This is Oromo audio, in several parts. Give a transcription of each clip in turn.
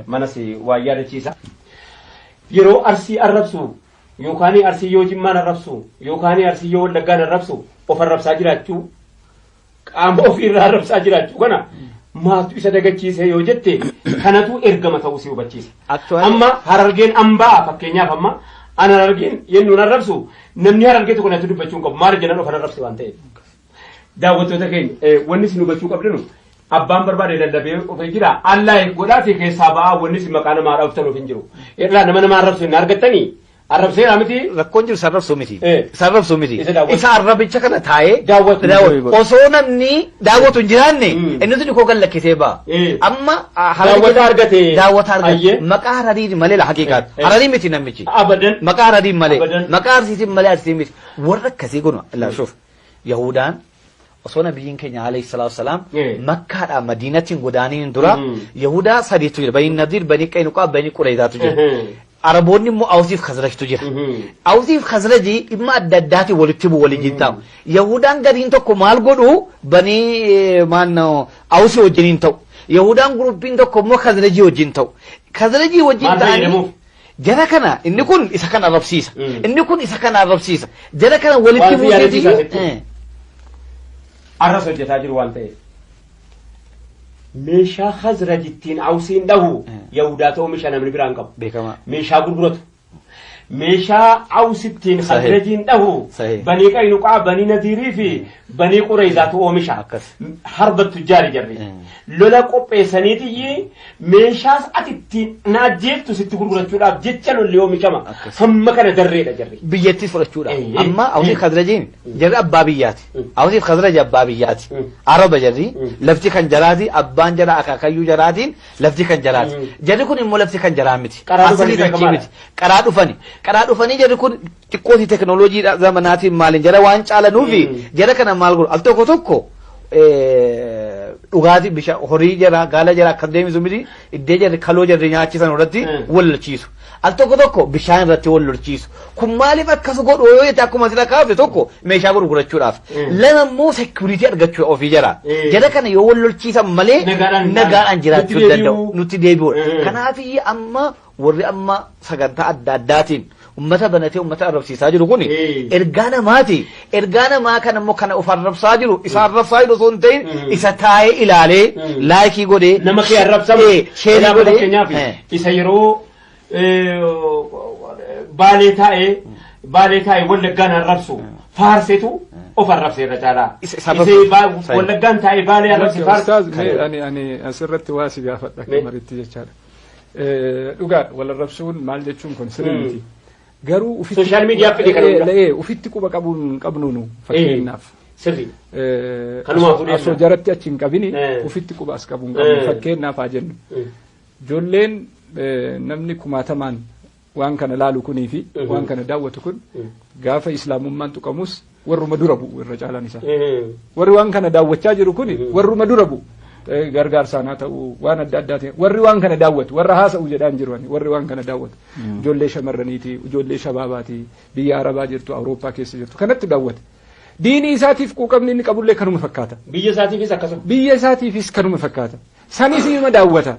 manasi wayyaada ciisa yeroo arsii arrabsu yookaan arsii yoo jimmaan arrabsu yookaan arsii yoo wallaggaan arrabsu of arrabsaa jiraachuu qaama of irraa arrabsaa jiraachuu kana maatu isa dagachiise yoo jette kanatu ergama ta'uu si hubachiisa amma harargeen ambaa fakkeenyaaf amma ana harargeen yennuun arrabsu namni harargee tokko natti dubbachuun qabu maal jedhan of arrabsi waan ta'eef daawwattoota keenya wanni si hubachuu qabdinu abbaan barbaade lallabee of jira Allah godhaa fi keessaa ba'aa wanni si maqaa namaa dhaaftan of hin jiru irraa nama arrabsu hin argattanii arrabsee ramiti rakkoon jiru sarrabsuu miti isa arrabicha kana taa'ee daawwatu osoo namni daawwatu hin jiraanne inni tuni koo kan lakkisee ba'a amma daawwata argate maqaa hararii malee la haqiqaat hararii miti namichi abadan maqaa hararii malee maqaa arsiitiin malee arsiitiin miti warra akkasii kun Allah shuf yahudaan osoo nabiyyiin keenya alayhi salaatu wasalaam makkaadhaa madiinatiin godaaniin dura yahudaa sadiitu jira bani nadir bani qaynuqaa bani qurayzaatu jira araboonni immoo awsiif khazrajtu jira awsiif khazraji dhimma adda addaati walitti bu'u waliin ta'u yahudaan gadiin tokko maal godhu bani maanno awsi wajjiniin ta'u yahudaan guruppiin tokko immoo khazraji wajjin ta'u khazraji wajjin ta'anii jara kana inni kun isa kana arrabsiisa inni kun isa kana arrabsiisa jara kana walitti bu'u arras hojjetaa jiru waan ta'eef meeshaa khazrajittiin awsiin dhahu yahudaa ta'uu meeshaa namni biraan qabu beekama meeshaa gurguratu meeshaa awsittiin khazrajiin dhahu banii qaynuqaa banii nadiirii fi banii qurayzaatu oomisha harbattu jaari jarri lola qopheessaniitiyyi meeshaas atittiin naajjeeftu sitti gurgurachuudhaaf jecha lolli oomishama hamma kana darreedha jarri biyyatti fudhachuudhaaf amma awsiif khazrajiin jarri abbaa biyyaati awsiif khazraji abbaa biyyaati araba jarri lafti kan jaraati abbaan jara akaakayyuu jaraatiin lafti kan jaraati jarri kun immoo lafti kan jaraa miti asli tachii miti qaraa dhufanii jarri kun xiqqooti teknooloojii zamanaatiin maaliin jara waan caalanuufi jara kana maal godhu al tokko dhugaati bishaan horii jara gaala jara akka deemisu miti iddee jarri kaloo jarri nyaachisan irratti wal lolchiisu al tokko bishaan irratti wal lolchiisu kun maaliif akkas godhu yoo jette akkuma sila kaafte tokko meeshaa gurgurachuudhaaf lama immoo sekuriitii argachuu ofii jara kana yoo wal lolchiisan malee nagaadhaan jiraachuu danda'u nutti deebi'uudha kanaaf amma warri amma sagantaa adda addaatiin ummata banatee ummata arrabsiisaa jiru kun ergaa namaa kana immoo kana of arrabsaa jiru isa arrabsaa jiru osoo hin ta'in isa taa'ee ilaalee laayikii godhee nama kee arrabsamu sheerii godhee isa yeroo baalee taa'ee wallaggaan arrabsu faarsetu of arrabsee irra caalaa wallaggaan taa'ee baalee arrabsi faarse ani asirratti waa si gaafadha kamaritti jechaadha dhugaa wal arrabsuun maal jechuun kun sirrii miti garuu social media ufitti quba qabnuunu fakkeenyaaf sirrii kanuma asoo jaratti achi hin qabini ufitti quba as qabuun qabnu fakkeenyaaf haa jennu ijoolleen namni kumaatamaan waan kana laalu kunii fi waan kana daawwatu kun gaafa islaamummaan tuqamus warruma dura bu'u irra caalaan isaa warri waan kana daawwachaa jiru kuni warruma dura bu'u gargaarsaan haa ta'u waan adda addaatiin warri waan kana daawwatu warra haasa'u jedhaan jiru warri waan kana daawwatu ijoollee shamarraniiti ijoollee shabaabaati biyya arabaa jirtu awurooppaa keessa jirtu kanatti daawwate diinii isaatiif quuqamni inni qabullee kanuma fakkaata biyya isaatiifis akkasuma biyya isaatiifis kanuma fakkaata sanis ima daawwata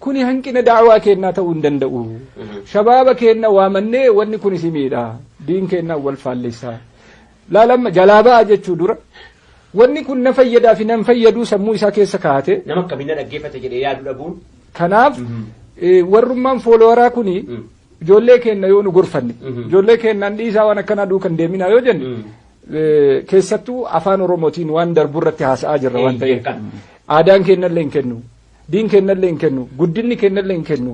kuni hanqina daawaa kennaa ta'uu hin danda'u shabaaba kenna waamannee wanni kun isimiidha diin kennaa wal faalleessaa laalamma jalaabaa jechuu dura wanni kun na fayyadaa fi nan fayyaduu sammuu isaa keessa kaa'ate nama kabina dhaggeeffate jedhee yaadu dhabuun kanaaf warrummaan fooloowaraa kuni ijoollee kenna yoo nu gorfanne ijoollee kennaan dhiisaa waan akkanaa duukan deeminaa yoo jenne keessattuu afaan oromootiin waan darbu irratti haasa'aa jirra waan ta'eef aadaan kennallee hin kennu diin kennallee hin kennu guddinni kennallee hin kennu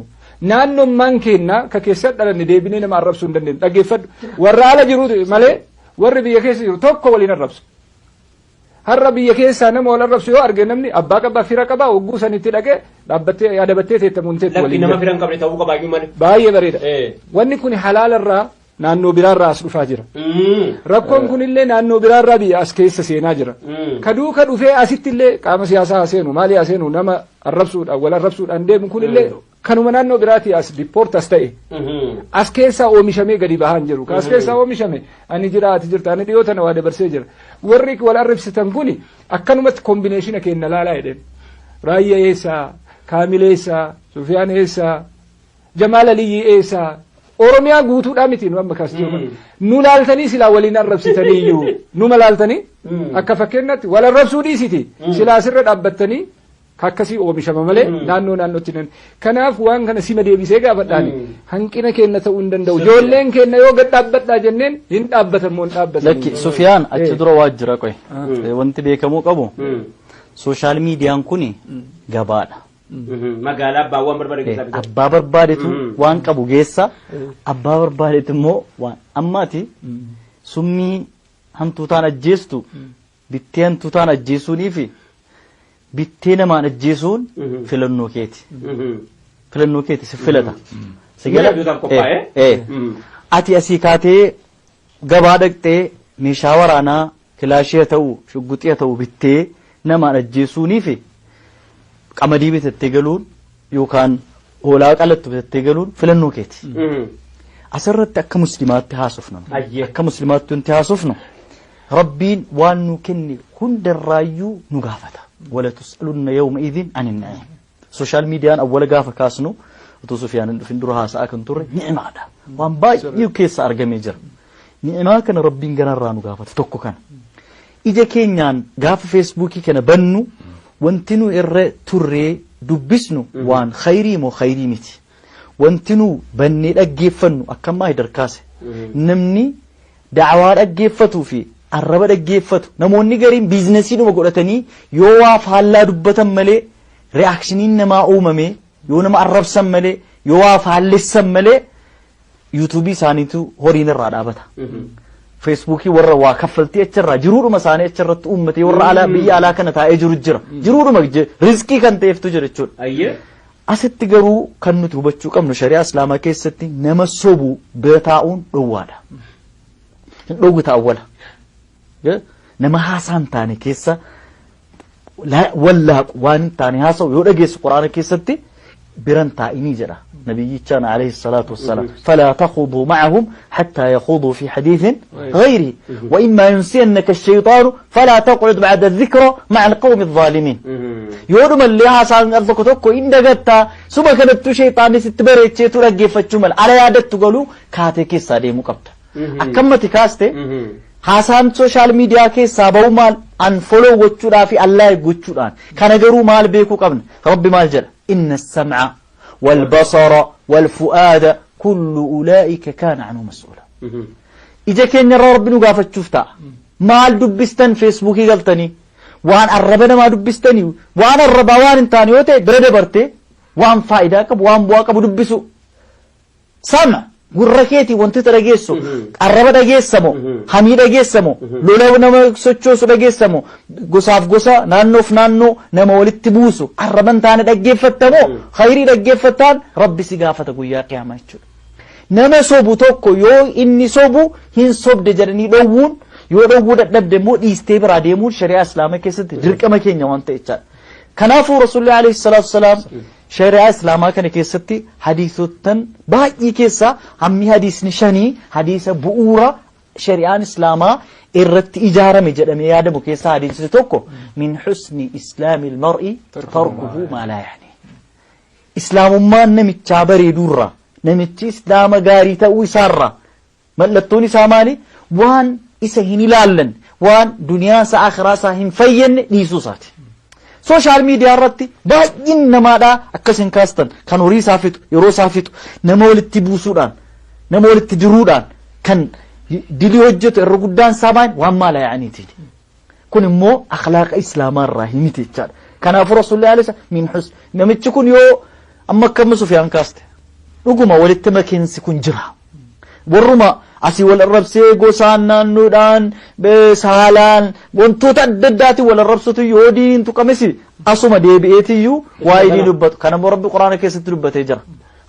naannummaan kenna ka keessatti dhalanne deebinee nama arrabsuu hin dandeenyu dhaggeeffadhu warra ala jiru malee warri biyya keessa jiru tokko waliin arrabsu har'a biyya keessaa nama wal arrabsu yoo arge namni abbaa qabaa fira qabaa hogguu sanitti dhaqee dhaabbattee yaadabattee teettamuun teetti waliin nama firan qabne ta'uu qabaayyuu malee baay'ee bareeda wanni kun halaalarraa naannoo biraarraa as dhufaa jira rakkoon kunillee naannoo biraarraa biyya as keessa seenaa jira kaduuka dhufee asitti illee qaama siyaasaa haseenu maali haseenu nama arrabsuudhaan wal arrabsuudhaan deemu kunillee kanuma naannoo biraati as dipoortas ta'e as keessaa oomishamee gadi bahaan jiru as keessaa oomishame ani jira ati jirta ani dhiyoo tana waa dabarsee jira warri wal arrabsitan kuni akkanumatti kombineeshina kenna laalaa jedheen raayyaa eessaa Kaamil eessaa, Sufiyaan eessaa, Jamaal Aliyyi eessaa, Oromiyaa guutuudhaa miti nu amma kaastuu nu laaltanii silaa waliin arrabsitanii iyyuu numa laaltanii akka fakkeenyaatti wal arrabsuu dhiisiti silaa sirra dhaabbattanii kakkasii oomishama malee naannootti nan kanaaf waan kana sima deebisee gaafadhaani hanqina keenya ta'uu hin danda'u ijoolleen keenya yoo gad dhaabbadhaa jenneen hin dhaabbatan moo hin dhaabbatan lakki Sufiyaan achi dura waajjira qoy wanti beekamuu qabu sooshaal miidiyaan kuni gabaadha magaalaa abbaawwan barbaade keessaa bitaa abbaa barbaadetu waan qabu geessa abbaa barbaadetu immoo waan ammaati summii hantuutaan ajjeestu bittee hantuutaan ajjeesuunii fi bittee namaan ajjeesuun filannoo keeti si filata ati asii kaatee gabaa dhaqxee meeshaa waraanaa kilaashii ta'u shugguxii ta'u bittee namaan ajjeesuunii fi qamadii bitattee galuun yookaan hoolaa qalattu bitattee galuun filannoo keeti. Asirratti akka muslimaatti haasofnu akka muslimaatti wanti haasofnu rabbiin waan nu kenne hundarraayyuu nu gaafata. Wala tus'alunna yawma idhin anin na'im. Sooshaal miidiyaan awwala gaafa kaasnu utuu Sufiyaan dhufin dura haasa'a kan turre ni'imaadha. Waan baay'ee keessa argamee jira. Ni'imaa kana rabbiin ganarraa nu gaafata tokko kana. Ija keenyaan gaafa feesbuukii kana bannu wanti nu irra turree dubbisnu waan khayrii moo khayrii miti wanti nu bannee dhaggeeffannu akkamaa hidarkaase namni da'awaa dhaggeeffatuu fi arraba dhaggeeffatu namoonni gariin biizinasii dhuma godhatanii yoo waa faallaa dubbatan malee reaakshiniin namaa uumame yoo nama arrabsan malee yoo waa faallessan malee yuutuubii isaaniitu horiin irraa dhaabata. Facebookii warra waa kaffaltii achirraa jiruudhuma isaanii achirratti uummate warra alaa biyya alaa kana taa'ee jiru jira jiruudhuma rizqii kan ta'eeftu jira jechuudha. Asitti garuu kan nuti hubachuu qabnu shari'aa islaamaa keessatti nama sobuu bira taa'uun dhowwaadha. Hin dhowwu taa'awwala. Nama haasaan taane keessa wallaaqu waan hin taane haasa'u yoo dhageessu quraana keessatti biran taa'inii jedha. نبينا عليه الصلاة والسلام فلا تخوضوا معهم حتى يخوضوا في حديث غيره وإما ينسينك الشيطان فلا تقعد بعد الذكرى مع القوم الظالمين يوم اللي عسان أرضك تكو إن دقتا سوما كانت شيطان ستبريت شيطان أجيف الجمل على يادت تقولوا كاتك السادي مقبت أكمت كاستي حسان سوشال ميديا كي سابو مال أنفولو وچودا في الله وچودان كان جرو مال بيكو قبل ربي مال جل إن السمع والبصر والفؤاد كل أولئك كان عنه مسؤولا إذا كان رب نقافة شفتا مال دبستن فيسبوكي قلتني وان الربنا ما دبستني وان الربوان انتاني وتي برد برتي وان فائدة كب وان بواكب دبسو سمع gurrakeeti wanti dhageessu arraba dhageessamo hamii dhageessamo lola nama sochoosu dhageessamo gosaaf gosa naannoof naannoo nama walitti buusu arraban taane dhaggeeffattamo khayrii dhaggeeffattaan rabbi si gaafata guyyaa qiyaamaa jechuudha. Nama sobu tokko yoo inni sobu hin sobde jedhanii dhowwuun yoo dhowwuu dadhabde immoo dhiistee biraa deemuun shari'aa islaamaa keessatti dirqama keenya waan ta'echaadha. Kanaafuu rasuulli alayhi salaatu wasalaam شريعة إسلامها كان كيستي حديثوتن باقي كيسا همي حديث نشاني حديث بؤورة شريعة إسلامها إرت إجارة مجرم يادم كيسا حديث توكو من حسن إسلام المرء تركه ما لا يعني إسلام ما نمت شابري دورة نمت إسلام غاري تأوي سارة ملتوني ساماني وان إسهيني لالن وان دنيا سآخرة ساهم فين نيسوساتي social media irratti baay'een namaadha akkasin kaastan kan horii saafitu yeroo saafitu nama walitti buusuudhaan nama walitti diruudhaan kan dilii hojjetu irra guddaan saabaan waan maala yaaniiti kun immoo akhlaaqa islaamaa irraa himite jechaadha kanaaf rasuulli alayhi min hus namichi kun yoo amma akkam Sufyaan kaaste dhuguma walitti makiinsi kun jira warruma asii wal arrabsee gosaan naannoodhaan saalaan wantoota adda addaati wal arrabsutu yoo diintu qamisi asuma deebi'eetiyyuu waa'ee ni dubbatu kana immoo rabbi quraana keessatti dubbatee jira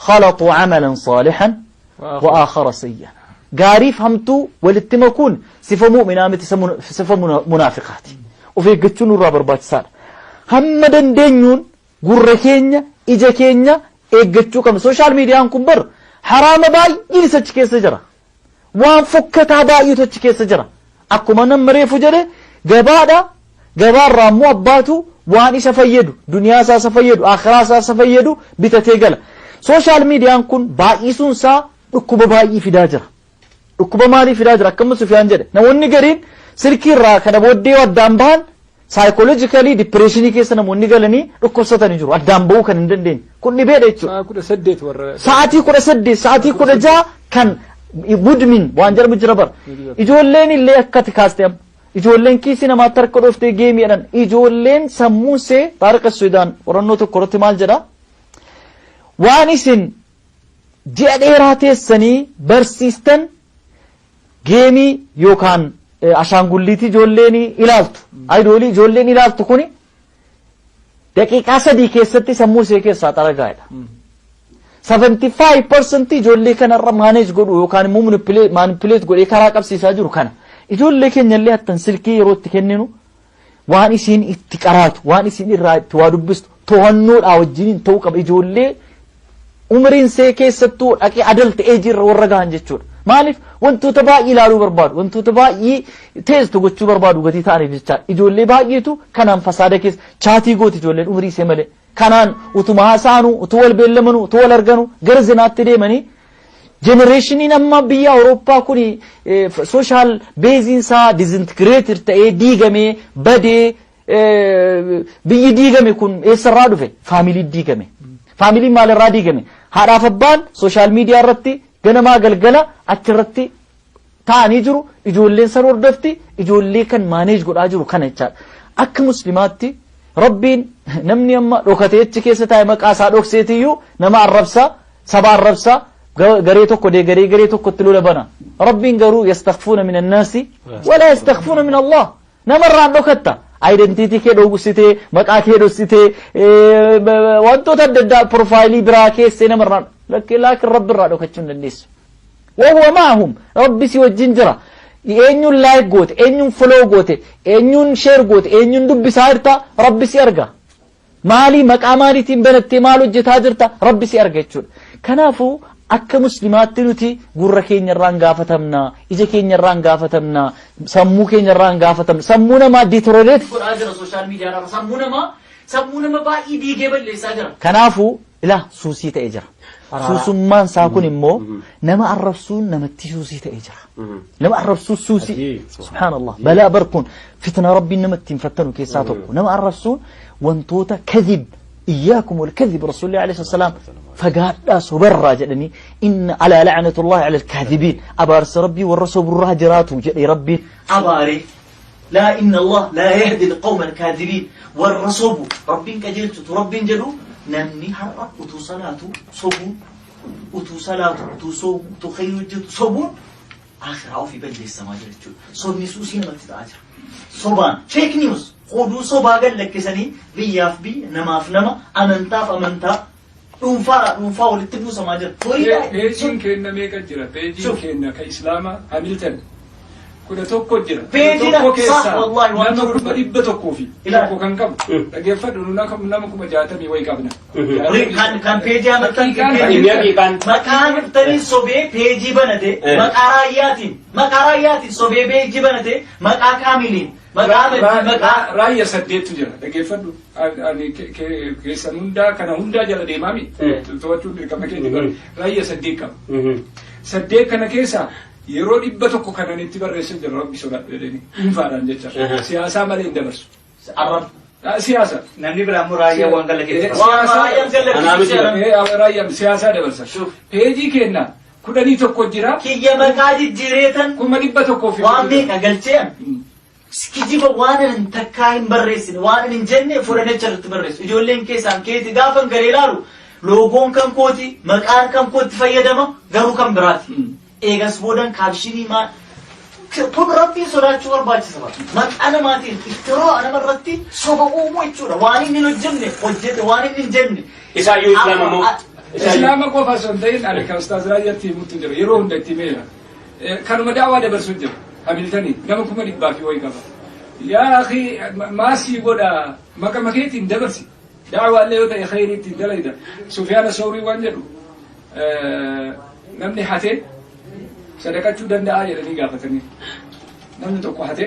khalatu amalan saalihan wa aakhara sayyan gaariif hamtuu walitti makuun sifa mu'minaa miti sifa munaafiqaati of eeggachuun irraa barbaachisaadha hamma dandeenyuun gurra keenya ija keenya eeggachuu qabna sooshaal miidiyaan kun bar haraama baay'een isachi keessa jira waan fokkataa baay'eetu achi keessa jira akkuma namni reefu jedhe gabaadha gabaarraa immoo abbaatu وان سفيدو دنيا سا سفيدو آخرة سا سفيدو بتتيقل سوشال ميديا كون باقيسون سا ركوب باقي في داجر ركوب مالي في داجر كم سفيان جد نوني قرين سركي را كنا بودي ودامبان psychologically depression كيس نموني قالني ركوب ستاني جرو ودامبو كان ندين كوني بيدا يتشو ساعتي كده سدد ساعتي كده جا كان مدمن وانجر مجربر إجولين اللي أكتر كاستيم إجولين كيسي نما ترك روفته جيم يرن إجولين سموسة تارك السودان ورنو تو كرتي مال جدا وانيسن جديراتي السني برسيستن جيمي يوكان عشان قلتي جوليني إلالتو أيدولي جوليني إلالتو كوني دقيقة سدي كيستي سموسة كيسا تارك قاعدة 75% ijoollee kanarra manage godhu yookaan immoo manipulate godhee karaa qabsiisaa jiru kana ijoollee keenya illee attan silkii yeroo itti kenninu waan isiin itti qaraatu waan isiin irraa itti waa dubbistu to'annoodhaa wajjiniin ta'uu qaba ijoollee umriin see keessattuu dhaqee adult age irra warra gahan jechuudha maaliif wantoota baay'ee ilaaluu barbaadu wantoota baay'ee teestu gochuu barbaadu gatii ta'aniif jechaadha ijoollee baay'eetu kanaan fasaada keessa chaatii gooti ijoolleen umrii see malee kanaan utuma haasaanu utu wal beellamanu utu wal arganu gara zinaatti deemanii generationiin amma biyya Awurooppaa kuni social basin isaa disintegrated ta'ee diigamee badee biyyi diigame kun eessarraa dhufe faamilii diigame faamilii maalirraa diigame haadhaaf abbaan social media irratti ganamaa galgala achirratti ta'anii jiru ijoolleen san hordofti ijoollee kan manage godhaa jiru kana jechaadha akka muslimaatti ربين نمني أما روكاتيتش كيسة تاي مقاسا روكسيتيو نما الربسا سبع الربسا غريتو كودي غريتو كتلو لبنا ربين غرو يستخفون من الناس ولا يستخفون من الله نمر عن روكتا identity كيدو سيتي مقا كيدو سيتي وانتو تدد بروفايلي براكي سينا مران لكن رب الرادو كتشون للناس وهو معهم ربي سوى الجنجرة eenyuun like goote eenyuun follow goote eenyuun share goote eenyuun dubbisaa jirta rabbi si arga maali maqaa maaliitiin banattee maal hojjetaa jirta rabbi si arga jechuudha kanaafuu akka muslimaatti nuti gurra keenya irraan gaafatamna ija keenya irraan gaafatamna sammuu keenya irraan gaafatamna sammuu namaa deteriorate godhaa jira social media irraa sammuu nama baay'ee diigee balleessaa jira kanaafuu ila suusii ta'ee jira suusummaan isaa kun immoo nama arrabsuun namatti suusii ta'ee jira nama arrabsuun suusii subhaanallah balaa barkuun fitna rabbiin namatti hin fattanu keessaa tokko nama arrabsuun wantoota kadhib إياكم والكذب رسول الله عليه الصلاة والسلام فقال صبر جدني إن على لعنة الله على الكاذبين أبارس ربي والرسول الراجرات جدي ربي أباري لا إن الله لا يهدي القوم الكاذبين والرسول ربي كجلت ربي جلو نمني حرق وتصلاته صبون وتصلاته وتصوم تخيل صبون آخر عو في بلد السماء جلتشو صوب نسوسين ما تتعجر صوبان فيك نيوز خودو صوبا قال لك كسني بياف بي نماف نما أمنتا نوفا ولتبو سماء جل بيجين كنا ميكا جرا بيجين كنا كإسلاما هاملتن كنا توكو جرا بيجينا صح والله نما كنا إبا توكو في توكو كان كم أجيفت نوناكم نما كما جاتني ويكابنا كان بيجي أمتن مكان تاني صبي بيجي بنده مكاراياتي صبي بيجي بنده مكا كاملين راية سديت جرا أجيفت أني كيسانوندا كنا هوندا جرا ديمامي توجه كم كده راية سديت كم سديت كنا كيسا yeroo dhibba tokko kanan itti barreessan jira rabbi sodaadha jedhanii dhuunfaadhaan jecha siyaasaa malee hin dabarsu. Siyaasa. Namni biraa immoo raayyaa waan raayyaan siyaasaa dabarsa. Peejii kenna 11 jira. Kiyya maqaa jijjiireetan 100 waan meeqa galcheen. Kijiba waan hin takkaa hin barreessine waan hin jenne fudhanii achirratti barreessu. Ijoolleen keessaan keeti gaafan garee ilaalu loogoon kan kooti maqaan kan kooti fayyadama garuu kan biraati. Eegas boodan kaabshinii maa kun rabbii sodaachuu barbaachisa maqaa maatiin iftiroo namarratti soba uumuu jechuudha waan inni hojjete waan inni hin jenne isaayyuu islaama moo islaama qofa osoo hin ta'in ani kan ustaaz Raayyatti himutti jira yeroo hunda itti meera kanuma daawaa dabarsu jira hamiltanii nama 100 fi wayi qaba yaa akhi maasii godha maka makeetiin dabarsi daawaa illee yoo ta'e khayriitti dalayda Sufyaan Sawrii waan jedhu namni hatee sadaqachuu danda'a jedhanii gaafatanii namni tokko hate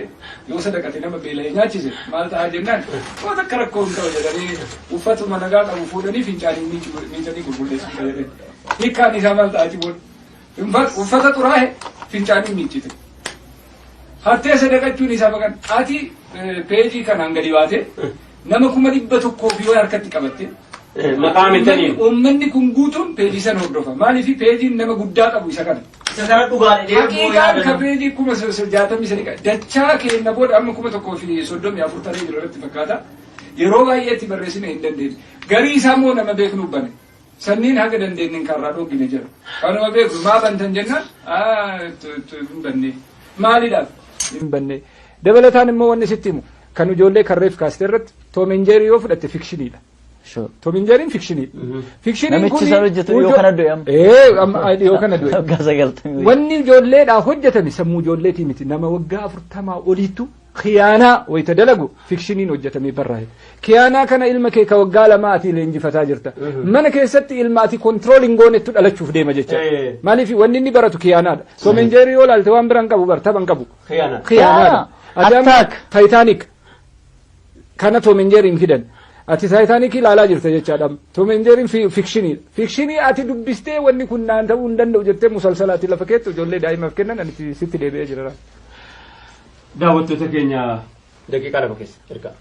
yoo sadaqate nama beela'ee nyaachise maal ta'a jennaan yoo takka rakkoo hin ta'u jedhanii uffatuma nagaa qabu fuudhanii fincaanii miicanii gurgurteessu jedhanii hiikkaan isaa maal ta'ati boon uffata xuraa'e fincaanii miicite hattee sadaqachuun isaa baqan ati peejii kanaan gadi baate nama 100,000 fi waan harkatti qabatte maqaa mitanii uummanni kun guutuun peejii sana hordofa maaliif peejiin nama guddaa qabu isa kana Sana dhugaadha. haqiiqaan ka peejii 60,000 dachaa keenya booda amma 1,034 taree jiru irratti fakkaata yeroo baay'eetti barreessine hin dandeenye garii isaa immoo nama beeknu bane sanniin haga dandeenye karraa dhoggine jira kanuma beeknu maa bantan jennaan hin banne maaliidhaaf hin banne dabalataan immoo wanni sitti himu kan ijoollee karreef kaaste irratti Tom and Jerry yoo fudhatte fikshiniidha. Tom and Jerry fikshiniidha. Fikshiniin kun namichi sana hojjetu yoo kana du'e amma yoo kana du'e gasa galtanii wanni ijoolleedhaa hojjetame sammuu ijoolleetii miti nama waggaa 40 oliitu khiyaanaa wayita dalagu fikshiniin hojjetamee barraa'e. Khiyaanaa kana ilma kee ka waggaa 2 ati leenjifataa jirta. Mana keessatti ilma ati controlling goonetu dhalachuuf deema jecha. Maaliif wanni inni baratu khiyaanaadha. Tom and Jerry yoo laalte waan biraan qabu bartaban qabu. Khiyaanaadha. Attack Titanic kana Tom and Jerry fidan. Ati Titanic ilaalaa jirta jechaadha. Tom and Jerry fikshiniidha. Fikshinii ati dubbistee wanni kun naan ta'uu hin danda'u jettee musalsalaatti lafa keettu ijoollee daa'imaaf kennan ani sitti deebi'ee jira. daawwattoota keenya daqiiqaa lama keessa erga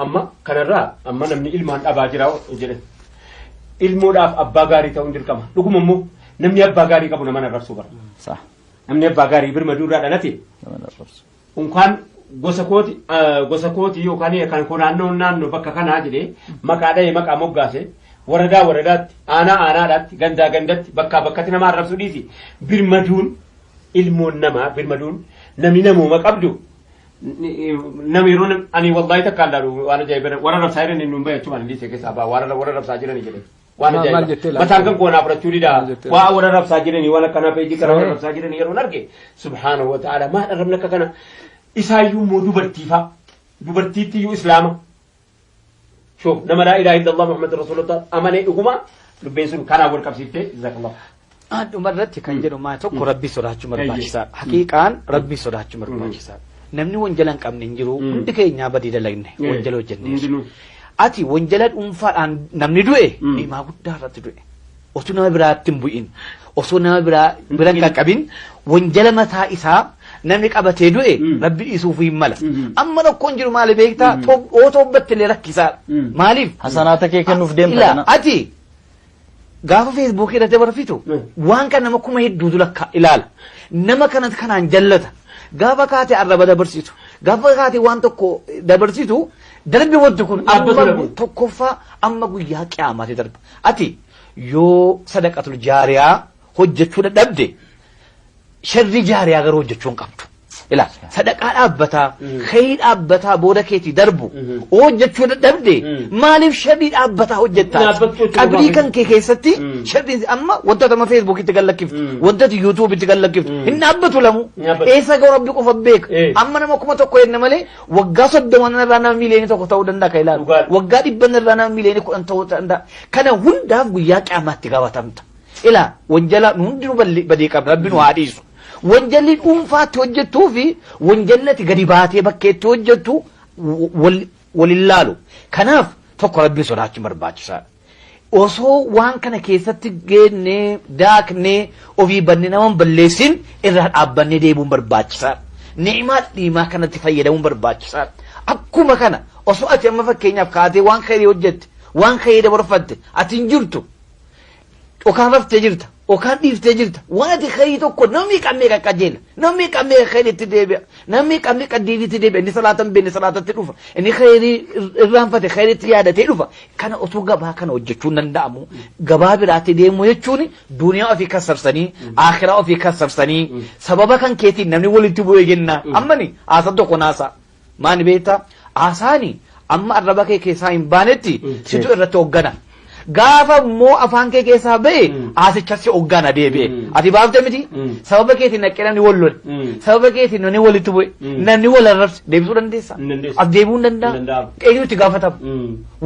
amma kanarraa amma namni ilmaan dhabaa jira jedhe ilmoodhaaf abbaa gaarii ta'uun dirqama dhuguma immoo namni abbaa gaarii qabu nama narrabsuu bara namni abbaa gaarii birmaduurraa dhalate unkaan gosa kooti yookaan kan ko naannoo bakka kanaa jedhee maqaa dhahee maqaa moggaase waradaatti aanaadhaatti gandatti bakkatti nama arrabsuu dhiisi birmaduun ilmoon namaa birmaduun namni namooma qabdu namni yeroo ani wallahi takka aldaalu waan ajaa'iba warra rabsaa jiran inni hundaa jechuun ani dhiise keessaa baa warra rabsaa jiran jedhe waan ajaa'iba mataan kan koonaa fudhachuu dida waa warra rabsaa jiranii waan akkanaa peejii kana warra rabsaa jiranii yeroo arge subhaanahu wa ta'ala maa dharrabni akka kana isaayyuu immoo dubartiittiyyuu islaama shoof nama laa ilaaha illallah muhammad rasulullah amanee dhuguma dubbeen sun kanaa wal qabsiiftee jazakallah dhumarratti kan jedhu maa tokko rabbii sodaachuu barbaachisaadha. Haqiiqaan rabbii sodaachuu barbaachisaadha. Namni wanjala hin qabne hin jiru hundi keenyaa badii dalagne wanjala hojjennee. Ati wanjala dhuunfaadhaan namni du'e dhiimaa guddaa irratti du'e. Osoo nama biraatti hin bu'in osoo nama bira hin qaqqabin wanjala mataa isaa namni qabatee du'e rabbi dhiisuuf hin mala. Amma rakkoon jiru maali beektaa oo toobbatte illee rakkisaadha. Maaliif? Hasanaata kee kennuuf deemta kana. Ati gaafa Facebook irratti barfitu waan kan nama kuma hedduutu lakka ilaala nama kanaan jallata gaafa kaate arraba dabarsitu gaafa kaate waan tokko dabarsitu darbi waddu kun amma tokkoffaa amma guyyaa qiyaamaati darba ati yoo sadaqatul jaariyaa hojjechuu dadhabde sharri jaariyaa garuu hojjechuu hin qabdu ila sadaqaa dhaabbataa khayrii dhaabbataa booda keetii darbu hojjechuu dadhabde maaliif sharrii dhaabbataa hojjettaa qabrii kan kee keessatti sharrii amma wantoota amma Facebook itti gallakkiftu wantoota YouTube itti gallakkiftu hin dhaabbatu lamu eessa garuu rabbi qofa beeka amma nama 1,000 yenna malee waggaa 30 irraa nama miliyoonii 1 ta'uu danda'a kan ilaalu waggaa 100 irraa nama miliyoonii 10 ta'uu danda'a kana hundaaf guyyaa qiyaamaatti gaafatamta ila wanjala hundinuu badii qabna rabbi nu haa dhiisu wanjalli dhuunfaatti hojjettuu fi wanjallati gadi baatee bakkeetti hojjettu walin laalu kanaaf tokko rabbii sodaachuun barbaachisaadha osoo waan kana keessatti geennee daaknee ofii bannee nama balleessin irraa dhaabbannee deebuun barbaachisaadha ni'imaa dhiimaa kanatti fayyadamuun barbaachisaadha akkuma kana osoo ati amma fakkeenyaaf kaatee waan khayrii hojjette waan khayrii dabarfatte ati hin jirtu okaan raftee jirta okaan dhiiftee jirta waan ati khayrii tokko namni qammee qaqqajeela namni qammee khayriitti deebi'a namni qammee qaddiinitti deebi'a inni salaatan beenne salaatatti dhufa inni khayrii irraanfate khayriitti yaadatee dhufa kana osoo gabaa kana hojjechuun danda'amu gabaa biraatti deemuu jechuun duniyaa ofii kassabsanii akhiraa ofii kassabsanii sababa kan keetiin namni walitti bu'ee jenna ammani aasan tokko naasa maani beektaa aasaani amma arraba kee keessaa hin baanetti situ irratti hoggana gaafa immoo afaan kee keessaa ba'e haasichatti hoggaana deebi'e ati baaftee miti sababa keetiin naqqee namni wal lole sababa keetiin namni walitti bu'e namni wal arrabse deebisuu dandeessa as deebi'uu hin danda'a eenyu itti gaafatama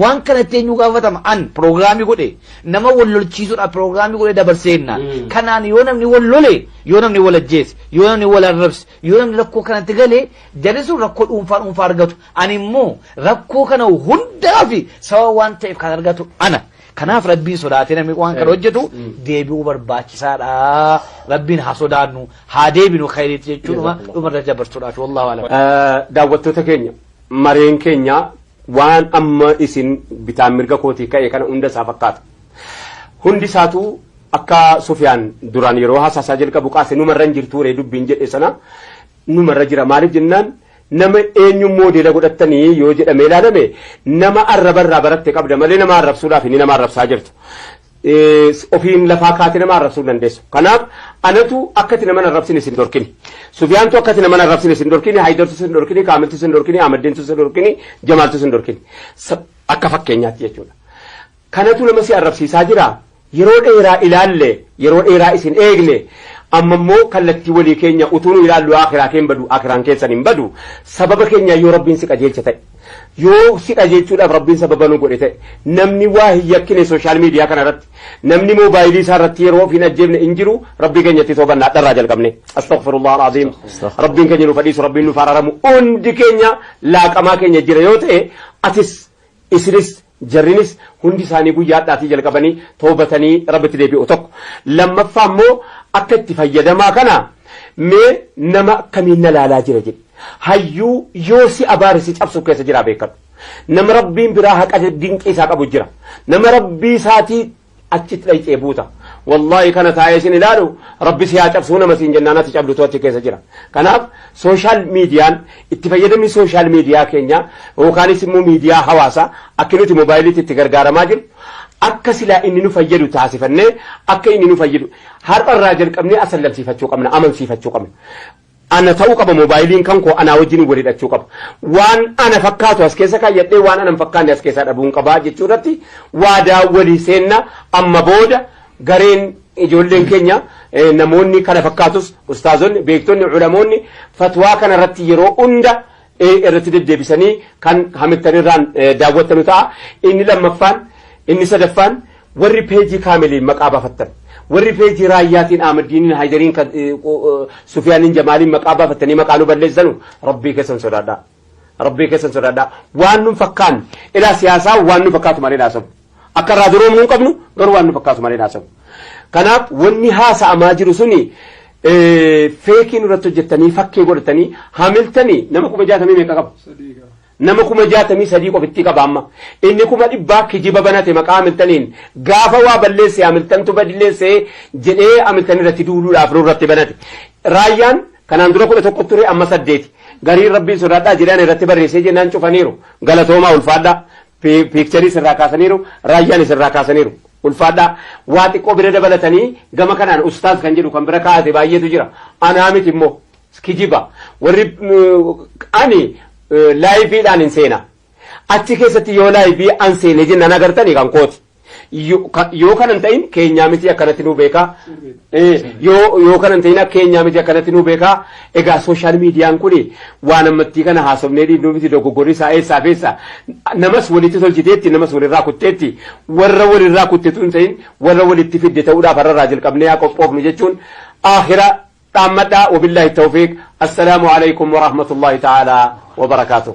waan kanatti eenyu gaafatama an piroograamii godhe nama wal lolchiisuudha piroograamii godhe dabarseenna kanaan yoo namni wal lole yoo namni wal ajjeese yoo namni wal arrabse yoo namni rakkoo kanatti galee jarri sun rakkoo dhuunfaa argatu ani immoo rakkoo kana hundaa fi sababa waan ta'eef kan argatu ana kanaaf rabbiin sodaatee namni waan kana hojjetu deebi'uu barbaachisaadha rabbiin haa sodaannu haa deebinu khayriitti jechuudha dhumarra dabarsuudhaaf wallahu a'lam. Daawwattoota keenya mareen keenya waan amma isin bitaan mirga kootii ka'e kana hunda isaa fakkaata hundi isaatu akka Sufyaan duraan yeroo haasasaa jalqabu qaase numarra hin jirtu ree dubbiin jedhe sana numarra jira maaliif jennaan nama eenyu moodela godhattanii yoo jedhame ilaalame nama arrabarraa baratte qabda malee nama arrabsuudhaaf inni nama arrabsaa jirtu ofiin lafaa kaatee nama arrabsuu dandeessu kanaaf anatu akkati nama arrabsine isin dorkini Sufyaantu akkati nama arrabsine isin dorkini Haydartu isin dorkini Kaamiltu isin dorkini Ahmadiintu isin dorkini Jamaaltu isin dorkini akka fakkeenyaatti jechuudha kanatu nama si arrabsiisaa jira yeroo dheeraa ilaalle yeroo dheeraa isin eegne amma immoo kallattii walii keenya utuu nu ilaallu akhiraa keen badu akhiraan keessan hin badu sababa keenya yoo rabbiin si qajeelcha ta'e yoo si qajeelchuudhaaf rabbiin sababa nu godhe ta'e namni waa hiyyakkine sooshaal miidiyaa kana irratti namni moobaayilii isaa irratti yeroo ofiin ajjeefne hin jiru rabbii keenyatti toobannaa dharraa jalqabne astaghfirullah alazim rabbiin keenya nu fadhiisu rabbiin nu faararamu hundi keenya laaqamaa keenya jira yoo ta'e atis isinis jarrinis hundi isaanii guyyaadhaatii jalqabanii toobatanii rabbitti deebi'u tokko lammaffaa immoo akka itti fayyadamaa kana mee nama akkamiin na laalaa jira jedhe hayyuu yoo si abaarisi cabsu keessa jira beekadhu nama rabbiin biraa haqa dinqii isaa qabu jira nama rabbii isaatii achitti dhayxee buuta wallahi kana taa'ee isin ilaalu rabbi si haa cabsuu nama siin jennaanatti cabdutu achi keessa jira kanaaf sooshaal miidiyaan itti fayyadamni sooshaal miidiyaa keenya yookaanis immoo miidiyaa hawaasaa akka nuti moobaayiliitti itti gargaaramaa jiru akka silaa inni nu fayyadu taasifannee akka inni nu fayyadu har'arraa jalqabnee asallamsiifachuu qabna amansiifachuu qabna ana ta'uu qaba moobaayiliin kan koo anaa wajjin walidhachuu qaba waan ana fakkaatu as keessa kaayyadhee waan ana hin fakkaanne as keessaa dhabuun qabaa jechuurratti waadaa walii seenna amma booda gareen ijoolleen keenya namoonni kana fakkaatus ustaazonni beektonni ulamoonni fatwaa kana irratti yeroo hunda irratti deddeebisanii kan hamiltanirraan daawwattanu ta'a inni lammaffaan inni sadaffaan warri peejii kaamiliin maqaa baafattan warri peejii raayyaatiin Ahmadiin Haydariin Sufyaaniin Jamaaliin maqaa baafattanii maqaa nu balleessanu rabbii keessan sodaadhaa rabbii keessan sodaadhaa waan nu fakkaan ilaa siyaasaa waan nu fakkaatu malee naasamu akka irraa duroomuu hin qabnu garuu waan nu fakkaatu malee naasamu kanaaf wanni haasa'amaa jiru suni feekiin irratti hojjettanii fakkii godhatanii hamiltanii nama 60 meeqa qabu nama 63 qofitti qaba amma inni 100 kijiba banate maqaa hamiltaniin gaafa waa balleesse hamiltantu balleesse jedhee hamiltan irratti duuluudhaaf irratti banate raayyaan kanaan dura 11 ture amma 8 garii rabbiin sodaadhaa jedhan irratti barreessee jennaan cufaniiru galatoomaa ulfaadhaa piikcharii sirraa kaasaniiru raayyaan sirraa kaasaniiru ulfaadhaa waa xiqqoo bira dabalatanii gama kanaan ustaaz kan jedhu kan bira kaa'ate baay'eetu jira anaa miti immoo kijiba warri ani laayifiidhaan hin seena achi keessatti yoo laayifii an seene jennaan agartanii kan kooti yoo kanan ta'in keenyaa miti akkanatti nu beekaa yoo kanan ta'in keenyaa miti akkanatti nu beekaa egaa sooshaal miidiyaan kun waan ammattii kana haasofnee dhiibnuu miti dogoggorri isaa eessaa feessa namas walitti tolchiteetti namas walirraa kutteetti warra walirraa kuttetu hin ta'in warra walitti fidde ta'uudhaaf har'arraa jalqabnee haa qophoofnu jechuun aakhira dhaammadhaa wabillaahi tawfiiq assalaamu alaykum warahmatullaahi ta'aalaa wabarakaatuh.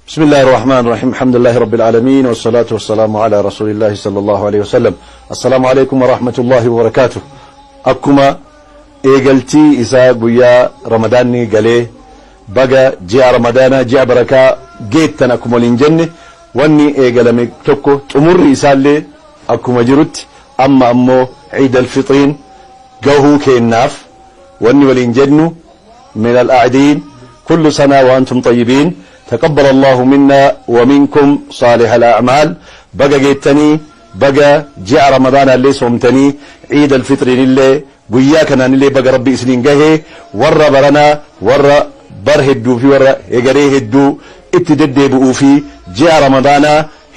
بسم الله الرحمن الرحيم الحمد لله رب العالمين والصلاة والسلام على رسول الله صلى الله عليه وسلم السلام عليكم ورحمة الله وبركاته أكما إيجلتي إساء قويا رمضاني قالي بقى جاء رمضانا جاء بركة جيتنا أكما لنجنة واني إيجلمي تكو تمر إساء لي أكما جرت أما أمو عيد الفطرين قوهو كيناف واني ولنجنو من الأعدين كل سنة وأنتم طيبين تقبل الله منا ومنكم صالح الأعمال. بقى جيتني بقى جاء رمضان اللي صمتني عيد الفطر لله وياك أنا اللي بقى ربي سنين جهه ورا برنا ورا بره الدو في ورا يجريه الدو اتدد بؤوفي جاء رمضان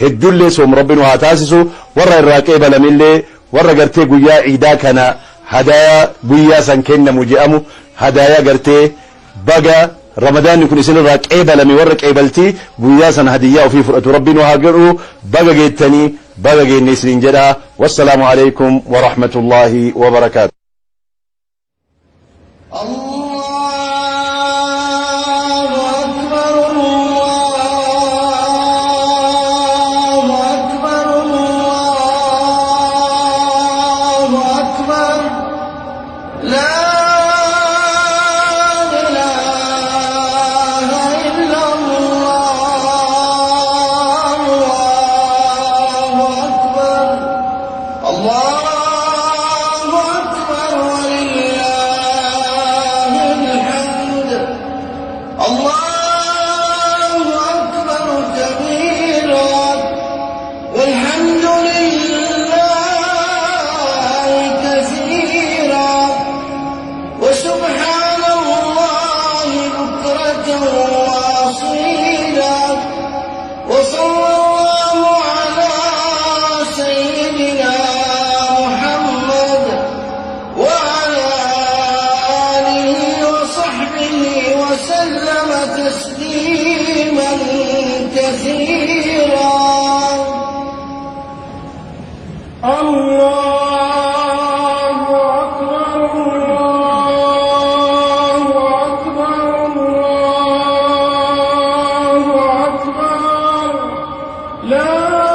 هدو اللي صوم ربنا وهتاسسه ورا الراكب لمن اللي ورا قرتي ويا عيدا كان هدايا ويا سنكن مجيئمو هدايا قرتي بقى رمضان يكون يسير راكب لمن ورا قبلتي ويا سن هدية وفي فرقة ربنا وهاجروا بقى جيتني بقى جيني سنين جدا. والسلام عليكم ورحمة الله وبركاته. لا